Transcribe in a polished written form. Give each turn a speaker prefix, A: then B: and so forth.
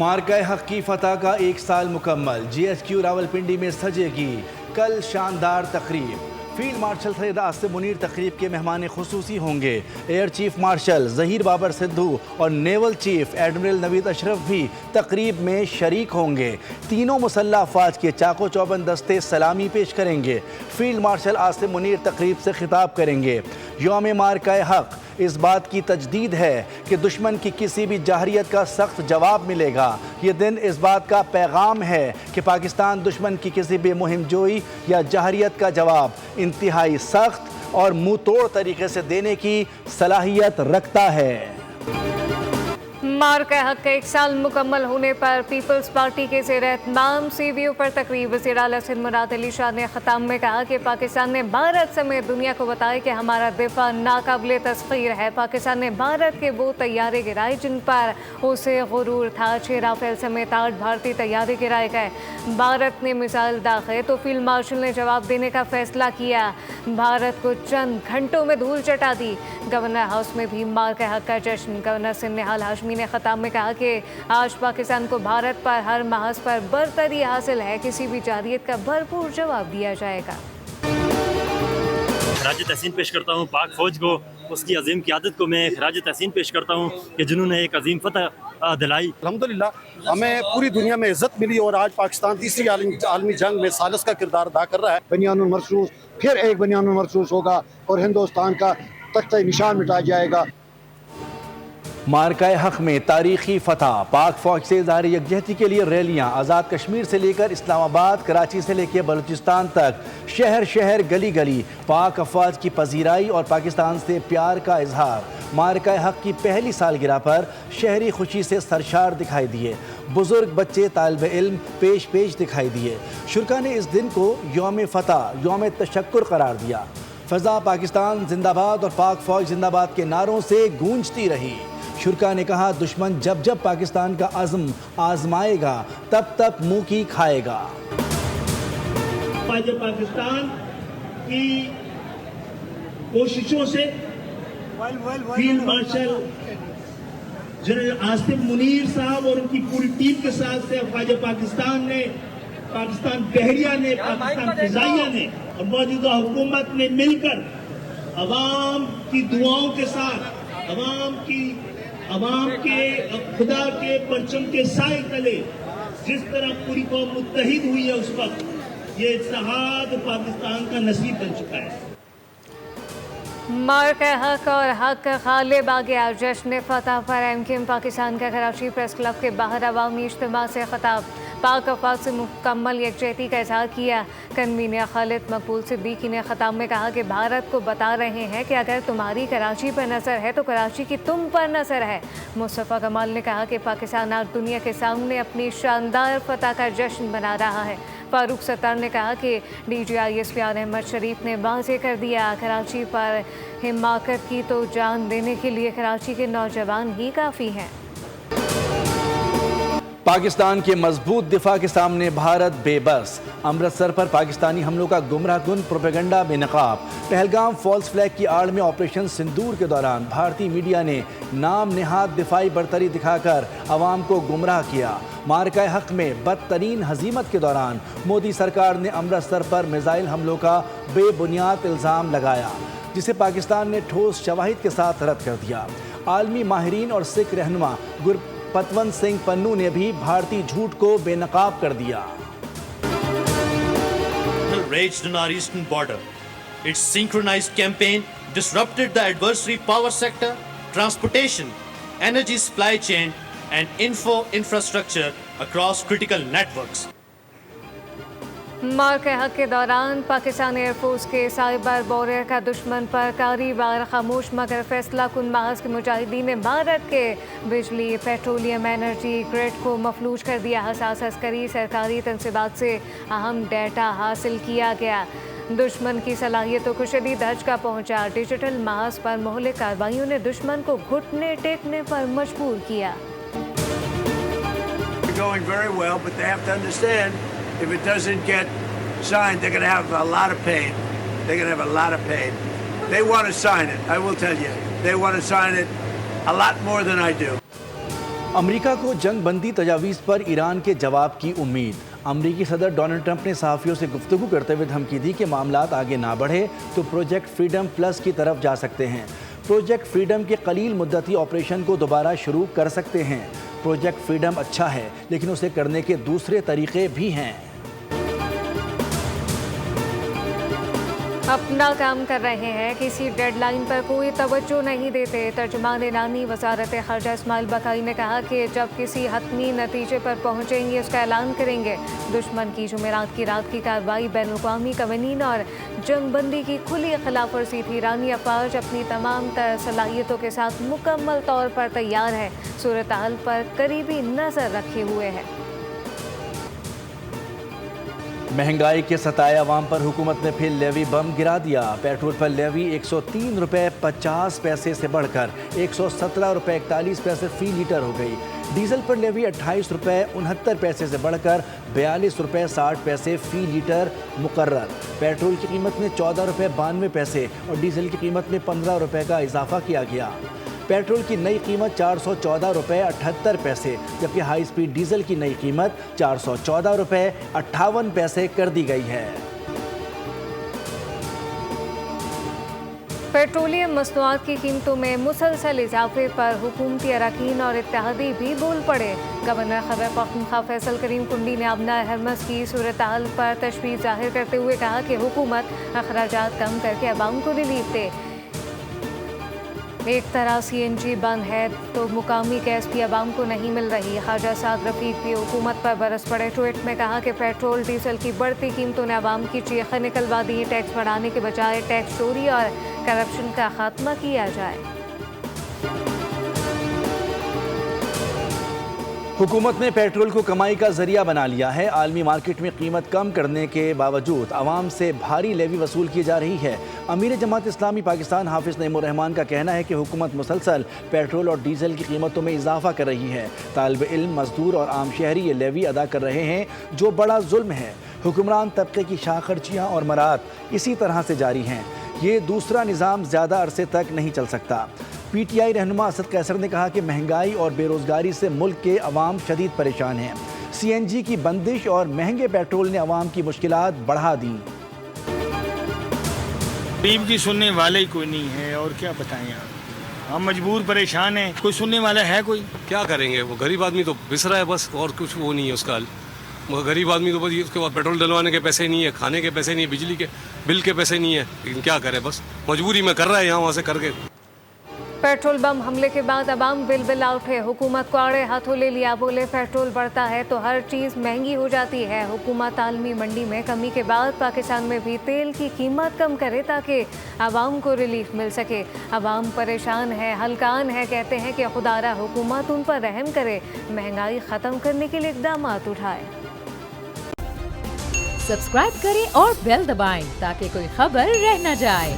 A: مارکہ حق کی فتح کا 1 سال مکمل، جی ایس کیو راولپنڈی میں سجے گی کل شاندار تقریب۔ فیلڈ مارشل سید عاصم منیر تقریب کے مہمان خصوصی ہوں گے۔ Air chief marshal Zaheer Babar Sidhu اور نیول چیف ایڈمرل نوید اشرف بھی تقریب میں شریک ہوں گے۔ تینوں مسلح افواج کے چاق و چوبند دستے سلامی پیش کریں گے۔ فیلڈ مارشل عاصم منیر تقریب سے خطاب کریں گے۔ یوم مارکہ حق اس بات کی تجدید ہے کہ دشمن کی کسی بھی جارحیت کا سخت جواب ملے گا۔ یہ دن اس بات کا پیغام ہے کہ پاکستان دشمن کی کسی بھی مہم جوئی یا جارحیت کا جواب انتہائی سخت اور منہ توڑ طریقے سے دینے کی صلاحیت رکھتا ہے۔
B: مارکہ حق کے 1 سال مکمل ہونے پر پیپلز پارٹی کے زیر اہتمام سی وی او پر تقریب۔ وزیر اعلیٰ سندھ مراد علی شاہ نے خطاب میں کہا کہ پاکستان نے بھارت سمیت دنیا کو بتایا کہ ہمارا دفاع ناقابل تسخیر ہے۔ پاکستان نے بھارت کے وہ طیارے گرائے جن پر اسے غرور تھا۔ 6 رافیل سمیت 8 بھارتی طیارے گرائے گئے۔ بھارت نے میزائل داغے تو فیلڈ مارشل نے جواب دینے کا فیصلہ کیا۔ بھارت کو چند گھنٹوں میں دھول چٹا دی۔ گورنر ہاؤس میں بھی مارکہ حق کا جشن۔ گورنر سندھ نہال ہاشمی نے خطاب میں کہا کہ آج پاکستان کو بھارت پر ہر محاذ پر برتری حاصل ہے۔ کسی بھی جارحیت کا بھرپور جواب دیا جائے گا۔
C: خراج تحسین پیش کرتا ہوں پاک فوج کو، اس کی عظیم قیادت کو میں خراج تحسین پیش کرتا ہوں کہ جنہوں نے ایک عظیم فتح دلائی۔
D: الحمدللہ ہمیں پوری دنیا میں عزت ملی اور آج پاکستان تیسری عالمی جنگ میں ثالث کا کردار ادا کر رہا ہے۔ بنیان المرصوص پھر ایک بنیان المرصوص ہوگا اور ہندوستان کا تختہ نشان مٹایا جائے گا۔
A: مارکہ حق میں تاریخی فتح، پاک فوج سے اظہار یکجہتی کے لیے ریلیاں۔ آزاد کشمیر سے لے کر اسلام آباد، کراچی سے لے کے بلوچستان تک، شہر شہر گلی گلی پاک افواج کی پذیرائی اور پاکستان سے پیار کا اظہار۔ مارکہ حق کی پہلی سالگرہ پر شہری خوشی سے سرشار دکھائی دیے۔ بزرگ، بچے، طالب علم پیش دکھائی دیے۔ شرکا نے اس دن کو یوم فتح، یوم تشکر قرار دیا۔ فضا پاکستان زندہ باد اور پاک فوج زندہ باد کے نعروں سے گونجتی رہی۔ شرکا نے کہا دشمن جب پاکستان کا عزم آزمائے گا تب منہ کی کھائے گا۔
E: پاکستان کی کوششوں سے field marshal general Asim Munir صاحب اور ان کی پوری ٹیم کے ساتھ سے افواج پاکستان نے، پاکستان بحریہ نے، پاکستان فضائیہ نے اور موجودہ حکومت نے مل کر عوام کی دعاؤں کے ساتھ، عوام کے خدا کے پرچم کے سائے تلے جس طرح پوری قوم متحد ہوئی ہے، اس وقت یہ اتحاد پاکستان کا نصیب بن چکا ہے۔
B: مارکہ حق اور حق غالب آ گیا۔ جشن فتح پر ایم کیو ایم پاکستان کا کراچی پریس کلب کے باہر عوامی اجتماع سے خطاب۔ پاک افواج سے مکمل یکجہتی کا اظہار کیا۔ کنوینر خالد مقبول صدیقی نے خطاب میں کہا کہ بھارت کو بتا رہے ہیں کہ اگر تمہاری کراچی پر نظر ہے تو کراچی کی تم پر نظر ہے۔ مصطفیٰ کمال نے کہا کہ پاکستان آج دنیا کے سامنے اپنی شاندار فتح کا جشن منا رہا ہے۔ فاروق ستار نے کہا کہ D G I S P R Ahmad Sharif نے واضح کر دیا کراچی پر حماقت کی تو جان دینے کے لیے کراچی کے نوجوان ہی کافی ہیں۔
A: پاکستان کے مضبوط دفاع کے سامنے بھارت بے بس۔ امرتسر پر پاکستانی حملوں کا گمراہ کن پروپیگنڈا بے نقاب۔ پہلگام فالس فلیگ کی آڑ میں آپریشن سندور کے دوران بھارتی میڈیا نے نام نہاد دفاعی برتری دکھا کر عوام کو گمراہ کیا۔ مارکہ حق میں بدترین ہزیمت کے دوران مودی سرکار نے امرتسر پر میزائل حملوں کا بے بنیاد الزام لگایا، جسے پاکستان نے ٹھوس شواہد کے ساتھ رد کر دیا۔ عالمی ماہرین اور سکھ رہنما پتون سنگھ پنو نے بھی بھارتی جھوٹ کو بے نقاب کر دیا۔
F: Raged on our eastern border. Its synchronized campaign disrupted the adversary power sector, transportation, energy supply chain, and infrastructure across critical networks.
B: مارکہ حق کے دوران پاکستان ایئر فورس کے سائبر واریر کا دشمن پر کاری وار خاموش مگر فیصلہ کن محاذ کے مجاہدین نے بھارت کے بجلی، پیٹرولیم، انرجی گرڈ کو مفلوج کر دیا۔ حساس عسکری سرکاری تنصیبات سے اہم ڈیٹا حاصل کیا گیا۔ دشمن کی صلاحیتوں کو شدید دھچکا پہنچا۔ ڈیجیٹل محاذ پر مہلک کارروائیوں نے دشمن کو گھٹنے ٹیکنے پر مجبور کیا۔
G: If it doesn't get signed, they're going to have a lot of pain. They're going to have a lot of pain. They want to sign it, I will tell you. They want to sign it a lot more than I do.
A: امریکہ کو جنگ بندی تجاویز پر ایران کے جواب کی امید۔ امریکی صدر ڈونلڈ ٹرمپ نے صحافیوں سے گفتگو کرتے ہوئے دھمکی دی کہ معاملات آگے نہ بڑھے تو پروجیکٹ فریڈم پلس کی طرف جا سکتے ہیں۔ پروجیکٹ فریڈم کے قلیل مدتی آپریشن کو دوبارہ شروع کر سکتے ہیں۔ پروجیکٹ فریڈم اچھا ہے لیکن اسے کرنے کے دوسرے طریقے بھی ہیں۔
B: اپنا کام کر رہے ہیں، کسی ڈیڈ لائن پر کوئی توجہ نہیں دیتے۔ ترجمان اعلانی وزارت خارجہ اسماعیل بقائی نے کہا کہ جب کسی حتمی نتیجے پر پہنچیں گے اس کا اعلان کریں گے۔ دشمن کی جمعرات کی رات کی کارروائی بین الاقوامی قوانین اور جنگ بندی کی کھلی خلاف ورزی تھی۔ ایرانی افواج اپنی تمام تر صلاحیتوں کے ساتھ مکمل طور پر تیار ہے، صورتحال پر قریبی نظر رکھے ہوئے ہے۔
A: مہنگائی کے ستائے عوام پر حکومت نے پھر لیوی بم گرا دیا۔ پیٹرول پر لیوی 103 روپے 50 پیسے سے بڑھ کر 117 روپے 41 پیسے فی لیٹر ہو گئی۔ ڈیزل پر لیوی 28 روپے 69 پیسے سے بڑھ کر 42 روپے 60 پیسے فی لیٹر مقرر۔ پیٹرول کی قیمت میں 14 روپے 92 پیسے اور ڈیزل کی قیمت میں 15 روپے کا اضافہ کیا گیا۔ پیٹرول کی نئی قیمت 414 روپے 78 پیسے جبکہ ہائی سپیڈ ڈیزل کی نئی قیمت 414 روپے 58 پیسے کر دی گئی ہے۔
B: پیٹرولیم مصنوعات کی قیمتوں میں مسلسل اضافے پر حکومتی اراکین اور اتحادی بھی بول پڑے۔ گورنر خیبر پختونخوا فیصل کریم کنڈی نے آبنہ ہرمز کی صورتحال پر تشویش ظاہر کرتے ہوئے کہا کہ حکومت اخراجات کم کر کے عوام کو ریلیف دے۔ ایک طرح CNG بند ہے تو مقامی گیس بھی عوام کو نہیں مل رہی۔ خواجہ سعد رفیق بھی حکومت پر برس پڑے۔ ٹویٹ میں کہا کہ پیٹرول ڈیزل کی بڑھتی قیمتوں نے عوام کی چیخیں نکلوا دی۔ ٹیکس بڑھانے کے بجائے ٹیکس چوری اور کرپشن کا خاتمہ کیا جائے۔
A: حکومت نے پیٹرول کو کمائی کا ذریعہ بنا لیا ہے۔ عالمی مارکیٹ میں قیمت کم کرنے کے باوجود عوام سے بھاری لیوی وصول کی جا رہی ہے۔ امیر جماعت اسلامی پاکستان حافظ نعیم الرحمان کا کہنا ہے کہ حکومت مسلسل پیٹرول اور ڈیزل کی قیمتوں میں اضافہ کر رہی ہے۔ طالب علم، مزدور اور عام شہری یہ لیوی ادا کر رہے ہیں جو بڑا ظلم ہے۔ حکمران طبقے کی شاہ خرچیاں اور مراد اسی طرح سے جاری ہیں۔ یہ دوسرا نظام زیادہ عرصے تک نہیں چل سکتا۔ PTI رہنما اسد قیصر نے کہا کہ مہنگائی اور بے روزگاری سے ملک کے عوام شدید پریشان ہیں۔ CNG کی بندش اور مہنگے پیٹرول نے عوام کی مشکلات بڑھا دیں۔
H: غریب کی سننے والے ہی کوئی نہیں ہے اور کیا بتائیں آپ، ہم مجبور پریشان ہیں، کوئی سننے والا ہے کوئی؟
I: کیا کریں گے، وہ غریب آدمی تو پس رہا ہے بس، اور کچھ وہ نہیں ہے اس کا حل۔ مگر غریب آدمی تو بس اس کے بعد پیٹرول ڈلوانے کے پیسے نہیں ہے، کھانے کے پیسے نہیں ہے، بجلی کے بل کے پیسے نہیں ہے، لیکن کیا کرے، بس مجبوری میں کر رہا ہے یہاں وہاں سے کر کے۔
B: پیٹرول بم حملے کے بعد عوام بلبلا اٹھے، حکومت کو آڑے ہاتھوں لے لیا، بولے پیٹرول بڑھتا ہے تو ہر چیز مہنگی ہو جاتی ہے۔ حکومت عالمی منڈی میں کمی کے بعد پاکستان میں بھی تیل کی قیمت کم کرے تاکہ عوام کو ریلیف مل سکے۔ عوام پریشان ہے، ہلکان ہے، کہتے ہیں کہ خدارا حکومت ان پر رحم کرے، مہنگائی ختم کرنے کے لیے اقدامات اٹھائے۔
J: سبسکرائب کریں اور بیل دبائیں تاکہ کوئی خبر رہ نہ جائے۔